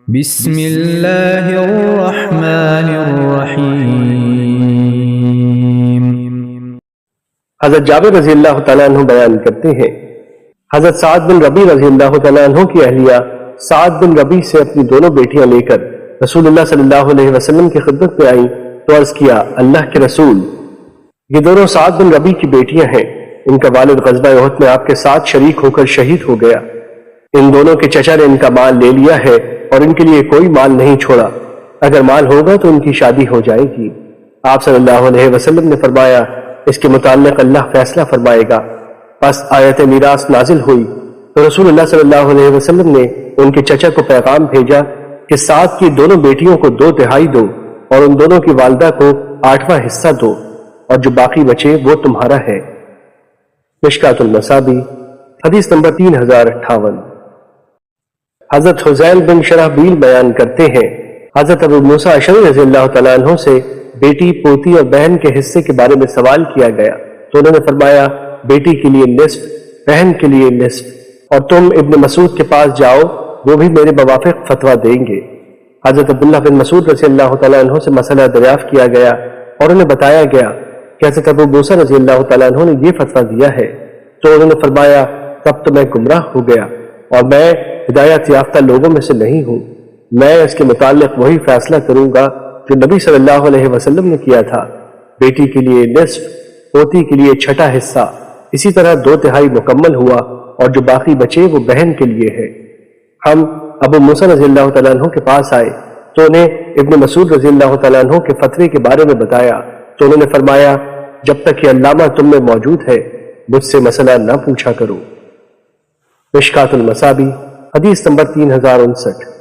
بسم اللہ الرحمن الرحیم۔ حضرت جابر رضی اللہ تعالیٰ عنہ بیان کرتے ہیں، حضرت سعد بن ربیع رضی اللہ تعالیٰ عنہ کی اہلیہ سعد بن ربیع سے اپنی دونوں بیٹیاں لے کر رسول اللہ صلی اللہ علیہ وسلم کی خدمت میں آئیں تو عرض کیا، اللہ کے رسول، یہ دونوں سعد بن ربیع کی بیٹیاں ہیں، ان کا والد غزوہ احد میں آپ کے ساتھ شریک ہو کر شہید ہو گیا، ان دونوں کے چچا نے ان کا مال لے لیا ہے اور ان کے لیے کوئی مال نہیں چھوڑا، اگر مال ہوگا تو ان کی شادی ہو جائے گی۔ آپ صلی اللہ علیہ وسلم نے فرمایا، اس کے متعلق اللہ فیصلہ فرمائے گا۔ پس آیت میراث نازل ہوئی تو رسول اللہ صلی اللہ علیہ وسلم نے ان کے چچا کو پیغام بھیجا کہ سعد کی دونوں بیٹیوں کو 2/3 دو اور ان دونوں کی والدہ کو 8واں حصہ دو، اور جو باقی بچے وہ تمہارا ہے۔ مشکات المصابیح حدیث نمبر 3058۔ حضرت حذیل بن شرحبیل بیان کرتے ہیں، حضرت ابو موسیٰ اشعری رضی اللہ تعالیٰ عنہ سے بیٹی، پوتی اور بہن کے حصے کے بارے میں سوال کیا گیا تو انہوں نے فرمایا، بیٹی کے لیے نصف، بہن کے لیے نصف، اور تم ابن مسعود کے پاس جاؤ، وہ بھی میرے موافق فتویٰ دیں گے۔ حضرت عبداللہ بن مسعود رضی اللہ تعالیٰ عنہ سے مسئلہ دریافت کیا گیا اور انہیں بتایا گیا کہ حضرت ابو موسیٰ رضی اللہ تعالیٰ عنہ نے یہ فتویٰ دیا ہے، تو انہوں نے فرمایا، تب تو میں گمراہ ہو گیا اور میں ہدایت یافتہ لوگوں میں سے نہیں ہوں، میں اس کے متعلق وہی فیصلہ کروں گا جو نبی صلی اللہ علیہ وسلم نے کیا تھا، بیٹی کے لیے نصف، پوتی کے لیے 6واں حصہ، اسی طرح 2/3 مکمل ہوا اور جو باقی بچے وہ بہن کے لیے ہے۔ ہم ابو موسیٰ رضی اللہ تعالیٰ عنہ کے پاس آئے تو انہیں ابن مسعود رضی اللہ تعالیٰ عنہ کے فتوے کے بارے میں بتایا تو انہوں نے فرمایا، جب تک یہ علامہ تم میں موجود ہے مجھ سے مسئلہ نہ پوچھا کرو۔ مشکات المصابیح حدیث نمبر 3059۔